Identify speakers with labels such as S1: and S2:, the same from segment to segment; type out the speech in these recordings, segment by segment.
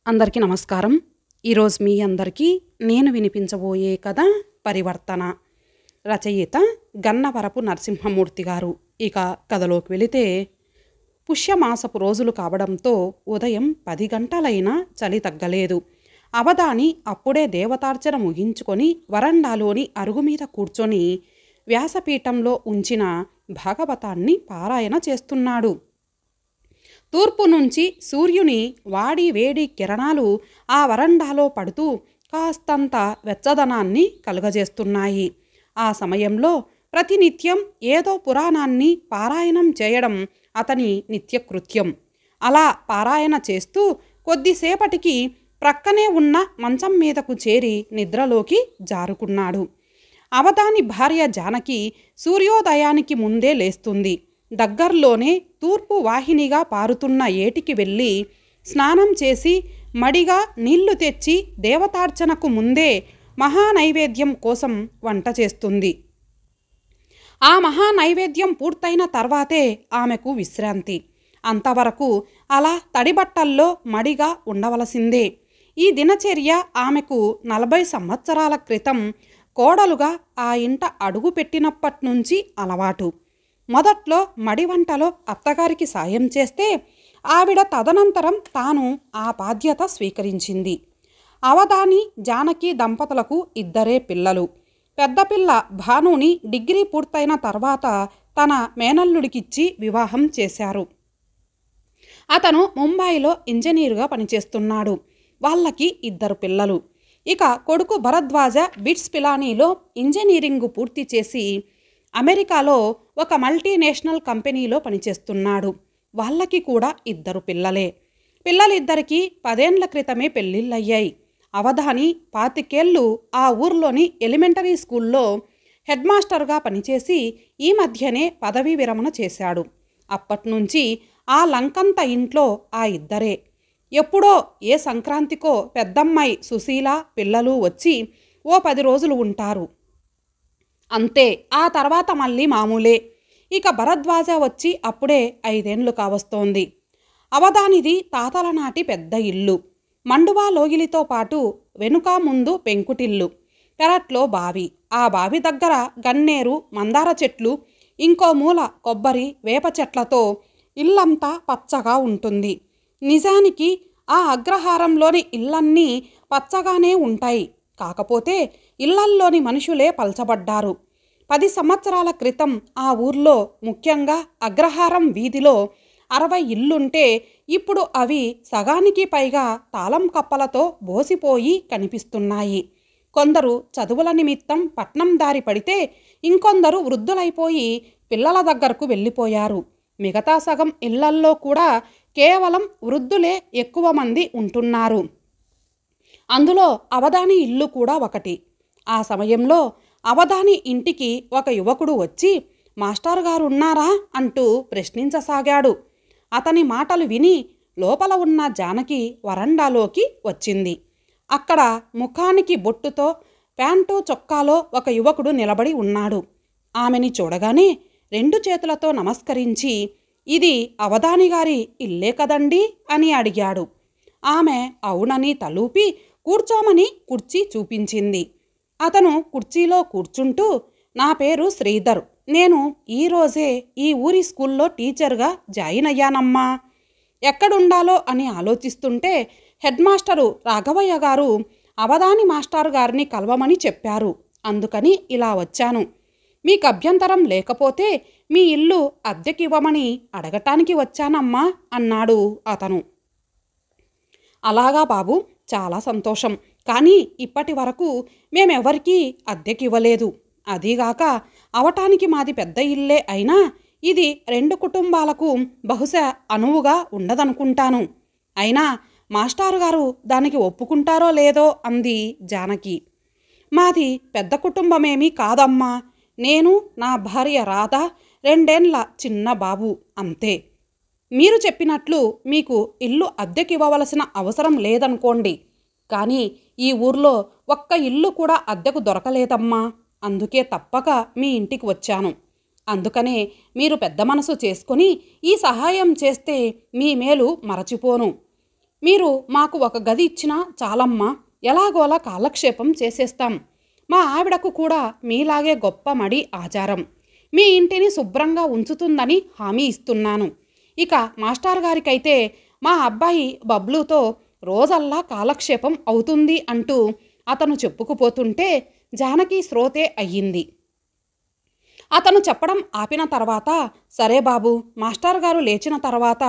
S1: అందరికీ నమస్కారం. ఈరోజు మీ అందరికీ నేను వినిపించబోయే కథ పరివర్తన. రచయిత గన్నవరపు నరసింహమూర్తి గారు. ఇక కథలోకి వెళితే, పుష్యమాసపు రోజులు కావడంతో ఉదయం 10 గంటలైనా చలి తగ్గలేదు. అవధాని అప్పుడే దేవతార్చన ముగించుకొని వరండాలోని అరుగు మీద కూర్చొని వ్యాసపీఠంలో ఉంచిన భాగవతాన్ని పారాయణ చేస్తున్నాడు. తూర్పు నుంచి సూర్యుని వాడి వేడి కిరణాలు ఆ వరండాలో పడుతూ కాస్తంత వెచ్చదనాన్ని కలుగజేస్తున్నాయి. ఆ సమయంలో ప్రతినిత్యం ఏదో పురాణాన్ని పారాయణం చేయడం అతని నిత్యకృత్యం. అలా పారాయణ చేస్తూ కొద్దిసేపటికి ప్రక్కనే ఉన్న మంచం మీదకు చేరి నిద్రలోకి జారుకున్నాడు. అవధాని భార్య జానకి సూర్యోదయానికి ముందే లేస్తుంది. దగ్గర్లోనే తూర్పు వాహినిగా పారుతున్న ఏటికి వెళ్ళి స్నానం చేసి మడిగా నీళ్లు తెచ్చి దేవతార్చనకు ముందే మహానైవేద్యం కోసం వంట చేస్తుంది. ఆ మహానైవేద్యం పూర్తయిన తర్వాతే ఆమెకు విశ్రాంతి. అంతవరకు అలా తడిబట్టల్లో మడిగా ఉండవలసిందే. ఈ దినచర్య ఆమెకు 40 సంవత్సరాల క్రితం కోడలుగా ఆ ఇంట అడుగు పెట్టినప్పటి నుంచి అలవాటు. మొదట్లో మడి వంటలో అత్తగారికి సాయం చేస్తే ఆవిడ తదనంతరం తాను ఆ బాధ్యత స్వీకరించింది. అవధాని జానకి దంపతులకు 2 పిల్లలు. పెద్ద పిల్ల భానుని డిగ్రీ పూర్తయిన తర్వాత తన మేనల్లుడికిచ్చి వివాహం చేశారు. అతను ముంబైలో ఇంజనీరుగా పనిచేస్తున్నాడు. వాళ్ళకి 2 పిల్లలు. ఇక కొడుకు భరద్వాజ బిట్స్ పిలానీలో ఇంజనీరింగ్ పూర్తి చేసి అమెరికాలో ఒక మల్టీనేషనల్ కంపెనీలో పనిచేస్తున్నాడు. వాళ్ళకి కూడా 2 పిల్లలే. పిల్లలిద్దరికీ 10 ఏళ్ల క్రితమే పెళ్ళిళ్ళయ్యాయి. అవధాని 25 ఏళ్ళు ఆ ఊర్లోని ఎలిమెంటరీ స్కూల్లో హెడ్ మాస్టర్గా పనిచేసి ఈ మధ్యనే పదవీ విరమణ చేశాడు. అప్పట్నుంచి ఆ లంకంత ఇంట్లో ఆ 2 ఎప్పుడో ఏ సంక్రాంతికో పెద్దమ్మాయి సుశీల పిల్లలు వచ్చి ఓ 10 రోజులు ఉంటారు. అంతే, ఆ తర్వాత మళ్ళీ మామూలే. ఇక భరద్వాజ వచ్చి అప్పుడే 5 ఏళ్లు కావస్తోంది. అవధానిది తాతల నాటి పెద్ద ఇల్లు. మండువా లోగిలితో పాటు వెనుక ముందు పెంకుటిల్లు, పెరట్లో బావి, ఆ బావి దగ్గర గన్నేరు మందార చెట్లు, ఇంకో మూల కొబ్బరి వేప చెట్లతో ఇల్లంతా పచ్చగా ఉంటుంది. నిజానికి ఆ అగ్రహారంలోని ఇళ్ళన్నీ పచ్చగానే ఉంటాయి. కాకపోతే ఇళ్లల్లోని మనుషులే పల్చబడ్డారు. 10 సంవత్సరాల క్రితం ఆ ఊర్లో, ముఖ్యంగా అగ్రహారం వీధిలో 60 ఇల్లుంటే ఇప్పుడు అవి సగానికి పైగా తాళం కప్పలతో బోసిపోయి కనిపిస్తున్నాయి. కొందరు చదువుల నిమిత్తం పట్నం దారి పడితే ఇంకొందరు వృద్ధులైపోయి పిల్లల దగ్గరకు వెళ్ళిపోయారు. మిగతా సగం ఇళ్లల్లో కూడా కేవలం వృద్ధులే ఎక్కువ మంది ఉంటున్నారు. అందులో అవధాని ఇల్లు కూడా ఒకటి. ఆ సమయంలో అవధాని ఇంటికి ఒక యువకుడు వచ్చి మాస్టర్ గారు ఉన్నారా అంటూ ప్రశ్నించసాగాడు. అతని మాటలు విని లోపల ఉన్న జానకి వరండాలోకి వచ్చింది. అక్కడ ముఖానికి బొట్టుతో ప్యాంటు చొక్కాలో ఒక యువకుడు నిలబడి ఉన్నాడు. ఆమెని చూడగానే 2 చేతులతో నమస్కరించి, ఇది అవధాని గారి ఇల్లే కదండి అని అడిగాడు. ఆమె అవునని తలూపి కూర్చోమని కుర్చీ చూపించింది. అతను కుర్చీలో కూర్చుంటూ, నా పేరు శ్రీధర్, నేను ఈరోజే ఈ ఊరి స్కూల్లో టీచర్గా జాయిన్ అయ్యానమ్మా. ఎక్కడుండాలో అని ఆలోచిస్తుంటే హెడ్ మాస్టరు రాఘవయ్య గారు అవధాని మాస్టర్ గారిని కలవమని చెప్పారు. అందుకని ఇలా వచ్చాను. మీకు అభ్యంతరం లేకపోతే మీ ఇల్లు అద్దెకివ్వమని అడగటానికి వచ్చానమ్మా అన్నాడు అతను. అలాగా బాబు, చాలా సంతోషం. కానీ ఇప్పటి వరకు మేమెవరికీ అద్దెకివ్వలేదు. అదీగాక అవటానికి మాది పెద్ద ఇల్లే అయినా ఇది 2 కుటుంబాలకు బహుశా అనువుగా ఉండదనుకుంటాను. అయినా మాస్టారు గారు దానికి ఒప్పుకుంటారో లేదో అంది జానకి. మాది పెద్ద కుటుంబమేమీ కాదమ్మా. నేను, నా భార్య రాధ, 2 ఏళ్ల చిన్న బాబు, అంతే. మీరు చెప్పినట్లు మీకు ఇల్లు అద్దెకివ్వవలసిన అవసరం లేదనుకోండి. కానీ ఈ ఊర్లో ఒక్క ఇల్లు కూడా అద్దెకు దొరకలేదమ్మా. అందుకే తప్పక మీ ఇంటికి వచ్చాను. అందుకనే మీరు పెద్ద మనసు చేసుకొని ఈ సహాయం చేస్తే మీ మేలు మరచిపోను. మీరు మాకు ఒక గది ఇచ్చినా చాలమ్మా, ఎలాగోలా కాలక్షేపం చేసేస్తాం. మా ఆవిడకు కూడా మీలాగే గొప్ప మడి ఆచారం. మీ ఇంటిని శుభ్రంగా ఉంచుతుందని హామీ ఇస్తున్నాను. ఇక మాస్టర్ గారికైతే మా అబ్బాయి బబ్లూతో రోజల్లా కాలక్షేపం అవుతుంది అంటూ అతను చెప్పుకుపోతుంటే జానకి శ్రోతే అయ్యింది. అతను చెప్పడం ఆపిన తర్వాత, సరే బాబు, మాస్టర్ గారు లేచిన తర్వాత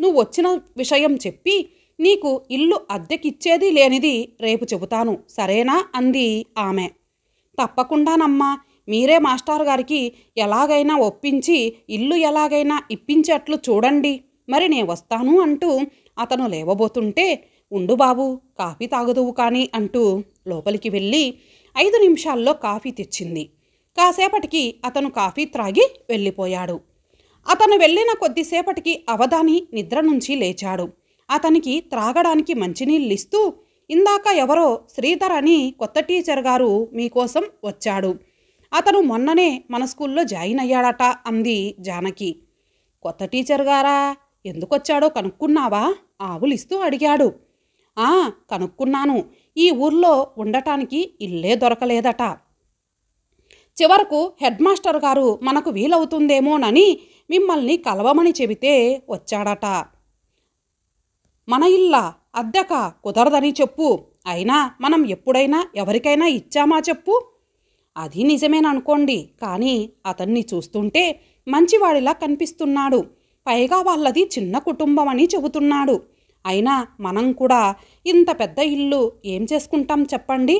S1: నువ్వు వచ్చిన విషయం చెప్పి నీకు ఇల్లు అద్దెకిచ్చేది లేనిది రేపు చెబుతాను, సరేనా అంది ఆమె. తప్పకుండానమ్మా, మీరే మాస్టర్ గారికి ఎలాగైనా ఒప్పించి ఇల్లు ఎలాగైనా ఇప్పించేట్లు చూడండి, మరి నే వస్తాను అంటూ అతను లేవబోతుంటే, ఉండు బాబు, కాఫీ తాగుదువు కానీ అంటూ లోపలికి వెళ్ళి 5 నిమిషాల్లో కాఫీ తెచ్చింది. కాసేపటికి అతను కాఫీ త్రాగి వెళ్ళిపోయాడు. అతను వెళ్ళిన కొద్దిసేపటికి అవధాని నిద్ర నుంచి లేచాడు. అతనికి త్రాగడానికి మంచినీళ్ళిస్తూ, ఇందాక ఎవరో శ్రీధర్ అని కొత్త టీచర్ గారు మీకోసం వచ్చాడు. అతను మొన్ననే మన స్కూల్లో జాయిన్ అయ్యాడట అంది జానకి. కొత్త టీచర్ గారా? ఎందుకొచ్చాడో కనుక్కున్నావా? ఆవులిస్తూ అడిగాడు. కనుక్కున్నాను. ఈ ఊర్లో ఉండటానికి ఇల్లే దొరకలేదట. చివరకు హెడ్ మాస్టర్ గారు మనకు వీలవుతుందేమోనని మిమ్మల్ని కలవమని చెబితే వచ్చాడట. మన ఇల్లా? అద్దెక కుదరదని చెప్పు. అయినా మనం ఎప్పుడైనా ఎవరికైనా ఇచ్చామా చెప్పు? అది నిజమేననుకోండి, కానీ అతన్ని చూస్తుంటే మంచివాడిలా కనిపిస్తున్నాడు. పైగా వాళ్ళది చిన్న కుటుంబం అని చెబుతున్నాడు. అయినా మనం కూడా ఇంత పెద్ద ఇల్లు ఏం చేసుకుంటాం చెప్పండి?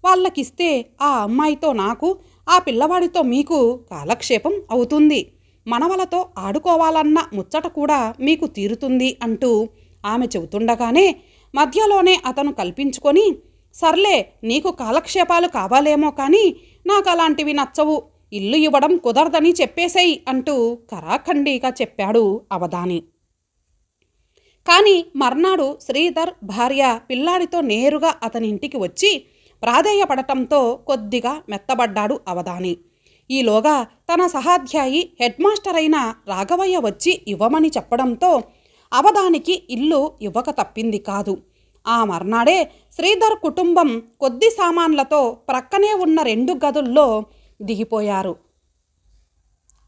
S1: వాళ్ళకిస్తే ఆ అమ్మాయితో నాకు, ఆ పిల్లవాడితో మీకు కాలక్షేపం అవుతుంది. మనవలతో ఆడుకోవాలన్న ముచ్చట కూడా మీకు తీరుతుంది అంటూ ఆమె చెబుతుండగానే మధ్యలోనే అతను కల్పించుకొని, సర్లే, నీకు కాలక్షేపాలు కావాలేమో కానీ నాకు అలాంటివి నచ్చవు, ఇల్లు ఇవ్వడం కుదరదని చెప్పేసేయి అంటూ కరాఖండీగా చెప్పాడు అవధాని. కానీ మర్నాడు శ్రీధర్ భార్య పిల్లాడితో నేరుగా అతని ఇంటికి వచ్చి ప్రాధేయపడటంతో కొద్దిగా మెత్తబడ్డాడు అవధాని. ఈలోగా తన సహాధ్యాయి హెడ్ మాస్టర్ అయిన రాఘవయ్య వచ్చి ఇవ్వమని చెప్పడంతో అవధానికి ఇల్లు ఇవ్వక తప్పింది కాదు. ఆ మర్నాడే శ్రీధర్ కుటుంబం కొద్ది సామాన్లతో ప్రక్కనే ఉన్న 2 గదుల్లో దిగిపోయారు.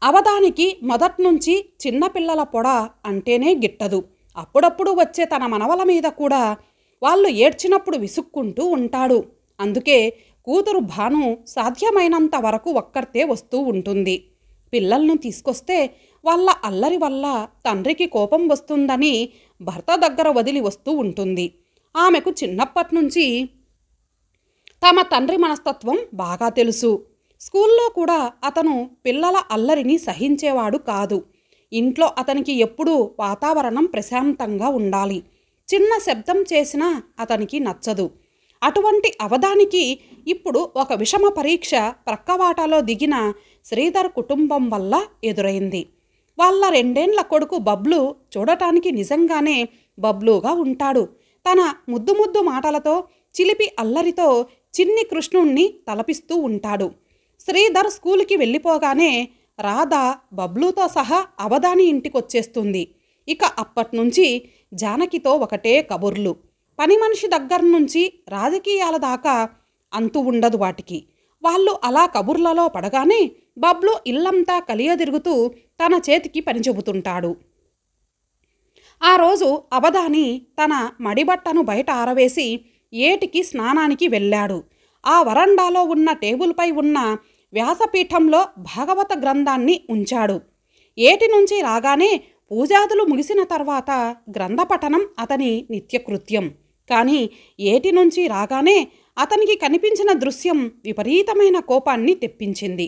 S1: అవధానికి మొదట్నుంచి చిన్నపిల్లల పొడ అంటేనే గిట్టదు. అప్పుడప్పుడు వచ్చే తన మనవల మీద కూడా వాళ్ళు ఏడ్చినప్పుడు విసుక్కుంటూ ఉంటాడు. అందుకే కూతురు భాను సాధ్యమైనంత వరకు ఒక్కర్తే వస్తూ ఉంటుంది. పిల్లలను తీసుకొస్తే వాళ్ళ అల్లరి వల్ల తండ్రికి కోపం వస్తుందని భర్త దగ్గర వదిలి వస్తూ ఉంటుంది. ఆమెకు చిన్నప్పటినుంచి తమ తండ్రి మనస్తత్వం బాగా తెలుసు. స్కూల్లో కూడా అతను పిల్లల అల్లరిని సహించేవాడు కాదు. ఇంట్లో అతనికి ఎప్పుడూ వాతావరణం ప్రశాంతంగా ఉండాలి. చిన్న శబ్దం చేసినా అతనికి నచ్చదు. అటువంటి అవధానికి ఇప్పుడు ఒక విషమ పరీక్ష ప్రక్కవాటాలో దిగిన శ్రీధర్ కుటుంబం వల్ల ఎదురైంది. వాళ్ళ 2 ఏళ్ల కొడుకు బబ్లు చూడటానికి నిజంగానే బబ్లుగా ఉంటాడు. తన ముద్దు ముద్దు మాటలతో, చిలిపి అల్లరితో చిన్ని కృష్ణుణ్ణి తలపిస్తూ ఉంటాడు. శ్రీధర్ స్కూలుకి వెళ్ళిపోగానే రాధ బబ్లుతో సహా అవధాని ఇంటికొచ్చేస్తుంది. ఇక అప్పట్నుంచి జానకితో ఒకటే కబుర్లు. పని మనిషి దగ్గర నుంచి రాజకీయాల దాకా అంతు ఉండదు వాటికి. వాళ్ళు అలా కబుర్లలో పడగానే బబ్లు ఇల్లంతా కలియదిరుగుతూ తన చేతికి పని చెబుతుంటాడు. ఆ రోజు అవధాని తన మడిబట్టను బయట ఆరవేసి ఏటికి స్నానానికి వెళ్ళాడు. ఆ వరండాలో ఉన్న టేబుల్పై ఉన్న వ్యాసపీఠంలో భాగవత గ్రంథాన్ని ఉంచాడు. ఏటి నుంచి రాగానే పూజాదులు ముగిసిన తర్వాత గ్రంథపఠనం అతని నిత్యకృత్యం. కానీ ఏటి నుంచి రాగానే అతనికి కనిపించిన దృశ్యం విపరీతమైన కోపాన్ని తెప్పించింది.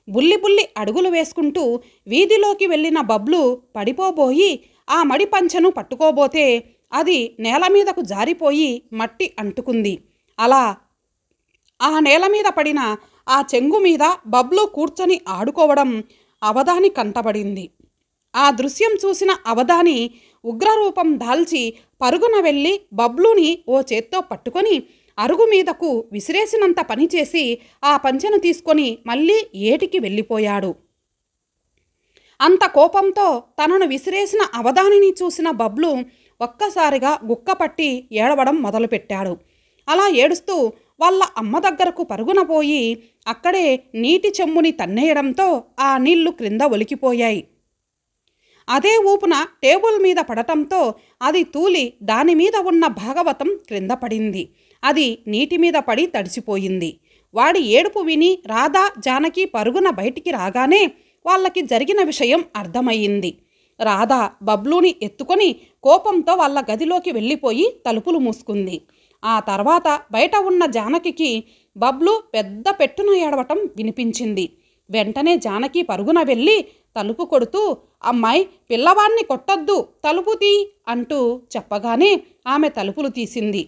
S1: బుల్లి బుల్లి అడుగులు వేసుకుంటూ వీధిలోకి వెళ్ళిన బబ్లు పడిపోబోయి ఆ మడి పంచెను పట్టుకోబోతే అది నేల మీదకు జారిపోయి మట్టి అంటుకుంది. అలా ఆ నేల మీద పడిన ఆ చెంగు మీద బబ్లు కూర్చొని ఆడుకోవడం అవధాని కంటబడింది. ఆ దృశ్యం చూసిన అవధాని ఉగ్రరూపం దాల్చి పరుగున వెళ్ళి బబ్లుని ఓ చేత్తో పట్టుకొని అరుగు మీదకు విసిరేసినంత పనిచేసి ఆ పంచెను తీసుకొని మళ్ళీ ఏటికి వెళ్ళిపోయాడు. అంత కోపంతో తనను విసిరేసిన అవధానిని చూసిన బబ్లు ఒక్కసారిగా గుక్కపట్టి ఏడవడం మొదలుపెట్టాడు. అలా ఏడుస్తూ వాళ్ళ అమ్మ దగ్గరకు పరుగున పోయి అక్కడే నీటి చెంబుని తన్నేయడంతో ఆ నీళ్లు క్రింద ఒలికిపోయాయి. అదే ఊపున టేబుల్ మీద పడటంతో అది తూలి దానిమీద ఉన్న భాగవతం క్రింద పడింది. అది నీటి మీద పడి తడిసిపోయింది. వాడి ఏడుపు విని రాధ, జానకి పరుగున బయటికి రాగానే వాళ్ళకి జరిగిన విషయం అర్థమయ్యింది. రాధ బబ్లూని ఎత్తుకొని కోపంతో వాళ్ళ గదిలోకి వెళ్ళిపోయి తలుపులు మూసుకుంది. ఆ తర్వాత బయట ఉన్న జానకికి బబ్లు పెద్ద పెట్టున ఏడవటం వినిపించింది. వెంటనే జానకి పరుగున వెళ్ళి తలుపు కొడుతూ, అమ్మాయి, పిల్లవాణ్ణి కొట్టొద్దు, తలుపు తీ అంటూ చెప్పగానే ఆమె తలుపులు తీసింది.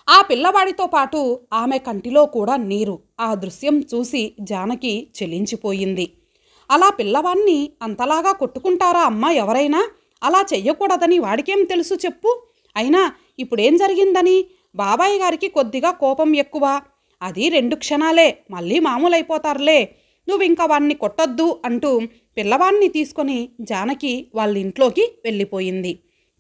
S1: ఆ పిల్లవాడితో పాటు ఆమె కంటిలో కూడా నీరు. ఆ దృశ్యం చూసి జానకి చెలించిపోయింది. అలా పిల్లవాణ్ణి అంతలాగా కొట్టుకుంటారా అమ్మా ఎవరైనా? అలా చెయ్యకూడదని వాడికేం తెలుసు చెప్పు? అయినా ఇప్పుడేం జరిగిందని? బాబాయ్ గారికి కొద్దిగా కోపం ఎక్కువ. అది 2 క్షణాలే, మళ్ళీ మామూలైపోతారులే. నువ్వింక వాణ్ణి కొట్టొద్దు అంటూ పిల్లవాణ్ణి తీసుకొని జానకి వాళ్ళ ఇంట్లోకి వెళ్ళిపోయింది.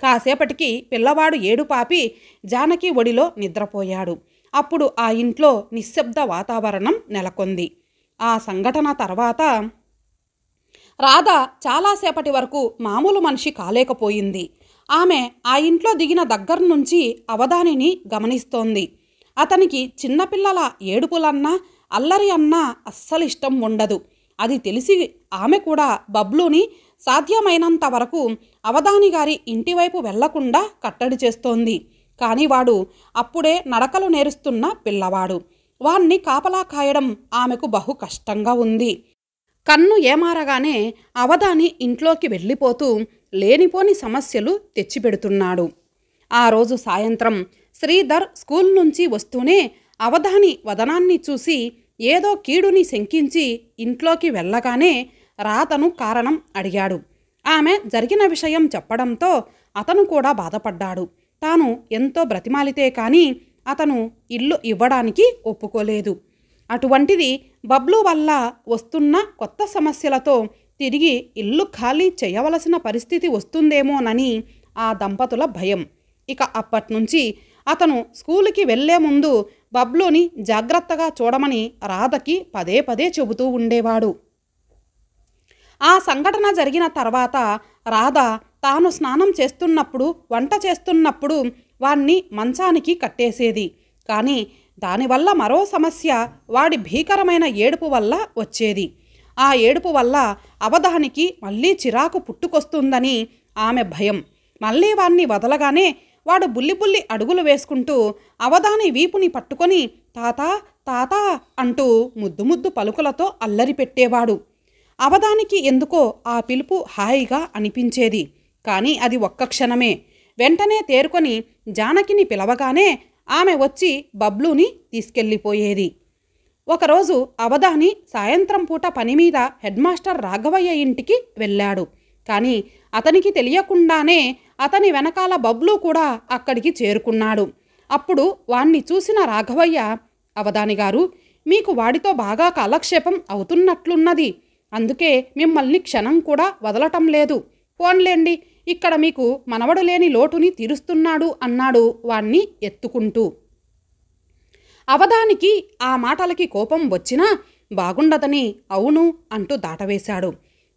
S1: కాసేపటికి పిల్లవాడు ఏడుపాపి జానకి ఒడిలో నిద్రపోయాడు. అప్పుడు ఆ ఇంట్లో నిశ్శబ్ద వాతావరణం నెలకొంది. ఆ సంఘటన తర్వాత రాధ చాలాసేపటి వరకు మామూలు మనిషి కాలేకపోయింది. ఆమె ఆ ఇంట్లో దిగిన దగ్గర నుంచి అవధానిని గమనిస్తోంది. అతనికి చిన్నపిల్లల ఏడుపులన్నా అల్లరి అన్నా అస్సలు ఇష్టం ఉండదు. అది తెలిసి ఆమె కూడా బబ్లూని సాధ్యమైనంత వరకు అవధాని గారి ఇంటివైపు వెళ్లకుండా కట్టడి చేస్తోంది. కానీ వాడు అప్పుడే నడకలు నేరుస్తున్న పిల్లవాడు. వాణ్ణి కాపలా కాయడం ఆమెకు బహు కష్టంగా ఉంది. కన్ను ఏమారగానే అవధాని ఇంట్లోకి వెళ్ళిపోతూ లేనిపోని సమస్యలు తెచ్చిపెడుతున్నాడు. ఆ రోజు సాయంత్రం శ్రీధర్ స్కూల్ నుంచి వస్తూనే అవధాని వదనాన్ని చూసి ఏదో కీడుని శంకించి ఇంట్లోకి వెళ్ళగానే రాధను కారణం అడిగాడు. ఆమె జరిగిన విషయం చెప్పడంతో అతను కూడా బాధపడ్డాడు. తాను ఎంతో బ్రతిమాలితే కానీ అతను ఇల్లు ఇవ్వడానికి ఒప్పుకోలేదు. అటువంటిది బబ్లు వల్ల వస్తున్న కొత్త సమస్యలతో తిరిగి ఇల్లు ఖాళీ చేయవలసిన పరిస్థితి వస్తుందేమోనని ఆ దంపతుల భయం. ఇక అప్పట్నుంచి అతను స్కూలుకి వెళ్లే ముందు బబ్లుని జాగ్రత్తగా చూడమని రాధకి పదే పదే చెబుతూ ఉండేవాడు. ఆ సంఘటన జరిగిన తర్వాత రాధ తాను స్నానం చేస్తున్నప్పుడు, వంట చేస్తున్నప్పుడు వాణ్ణి మంచానికి కట్టేసేది. కానీ దానివల్ల మరో సమస్య వాడి భీకరమైన ఏడుపు వల్ల వచ్చేది. ఆ ఏడుపు వల్ల అవధానికి మళ్ళీ చిరాకు పుట్టుకొస్తుందని ఆమె భయం. మళ్ళీ వాణ్ణి వదలగానే వాడు బుల్లి అడుగులు వేసుకుంటూ అవధాని వీపుని పట్టుకొని తాతా తాతా అంటూ ముద్దు పలుకులతో అల్లరి పెట్టేవాడు. అవధానికి ఎందుకో ఆ పిలుపు హాయిగా అనిపించేది. కానీ అది ఒక్క క్షణమే. వెంటనే తేరుకొని జానకిని పిలవగానే ఆమె వచ్చి బబ్లుని తీసుకెళ్ళిపోయేది. ఒకరోజు అవధాని సాయంత్రం పూట పని మీద హెడ్ మాస్టర్ రాఘవయ్య ఇంటికి వెళ్ళాడు. కానీ అతనికి తెలియకుండానే అతని వెనకాల బబ్లు కూడా అక్కడికి చేరుకున్నాడు. అప్పుడు వాణ్ణి చూసిన రాఘవయ్య, అవధాని గారు, మీకు వాడితో బాగా కాలక్షేపం అవుతున్నట్లున్నది. అందుకే మిమ్మల్ని క్షణం కూడా వదలటం లేదు. పోన్లేండి, ఇక్కడ మీకు మనవడు లేని లోటుని తీరుస్తున్నాడు అన్నాడు వాణ్ణి ఎత్తుకుంటూ. అవధానికి ఆ మాటలకి కోపం వచ్చినా బాగుండదని అవును అంటూ దాటవేశాడు.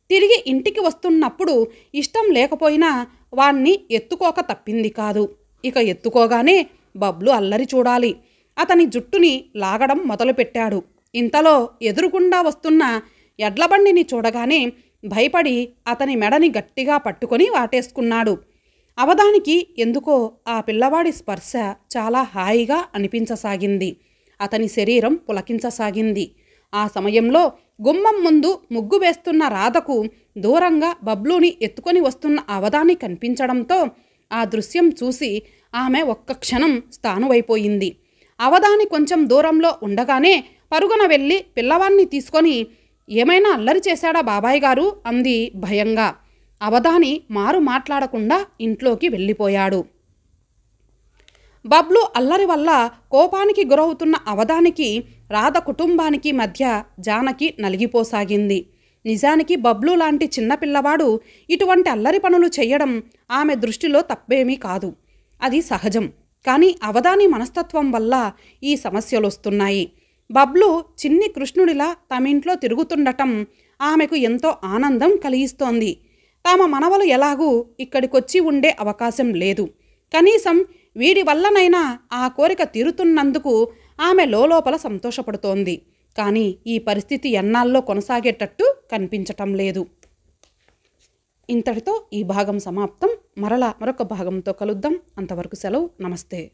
S1: తిరిగి ఇంటికి వస్తున్నప్పుడు ఇష్టం లేకపోయినా వాణ్ణి ఎత్తుకోక తప్పింది కాదు. ఇక ఎత్తుకోగానే బబ్లు అల్లరి చూడాలి. అతని జుట్టుని లాగడం మొదలుపెట్టాడు. ఇంతలో ఎదురుగుండా వస్తున్న ఎడ్లబండిని చూడగానే భయపడి అతని మెడని గట్టిగా పట్టుకొని వాటేసుకున్నాడు. అవధానికి ఎందుకో ఆ పిల్లవాడి స్పర్శ చాలా హాయిగా అనిపించసాగింది. అతని శరీరం పులకించసాగింది. ఆ సమయంలో గుమ్మం ముందు ముగ్గు వేస్తున్న రాధకు దూరంగా బబ్లుని ఎత్తుకొని వస్తున్న అవధాని కనిపించడంతో ఆ దృశ్యం చూసి ఆమె ఒక్క క్షణం స్థానువైపోయింది. అవధాని కొంచెం దూరంలో ఉండగానే పరుగున వెళ్ళి పిల్లవాణ్ణి తీసుకొని, ఏమైనా అల్లరి చేశాడా బాబాయ్ గారు అంది భయంగా. అవధాని మారు మాట్లాడకుండా ఇంట్లోకి వెళ్ళిపోయాడు. బబ్లు అల్లరి వల్ల కోపానికి గురవుతున్న అవధానికి రాధ కుటుంబానికి మధ్య జానకి నలిగిపోసాగింది. నిజానికి బబ్లు లాంటి చిన్నపిల్లవాడు ఇటువంటి అల్లరి పనులు చేయడం ఆమె దృష్టిలో తప్పేమీ కాదు. అది సహజం. కానీ అవధాని మనస్తత్వం వల్ల ఈ సమస్యలు వస్తున్నాయి. బబ్లు చిన్ని కృష్ణుడిలా తమింట్లో తిరుగుతుండటం ఆమెకు ఎంతో ఆనందం కలిగిస్తోంది. తమ మనవలు ఎలాగూ ఇక్కడికొచ్చి ఉండే అవకాశం లేదు. కనీసం వీడి వల్లనైనా ఆ కోరిక తీరుతున్నందుకు ఆమె లోపల సంతోషపడుతోంది. కానీ ఈ పరిస్థితి ఎన్నాళ్ళలో కొనసాగేటట్టు కనిపించటం లేదు. ఇంతటితో ఈ భాగం సమాప్తం. మరొక భాగంతో కలుద్దాం. అంతవరకు సెలవు. నమస్తే.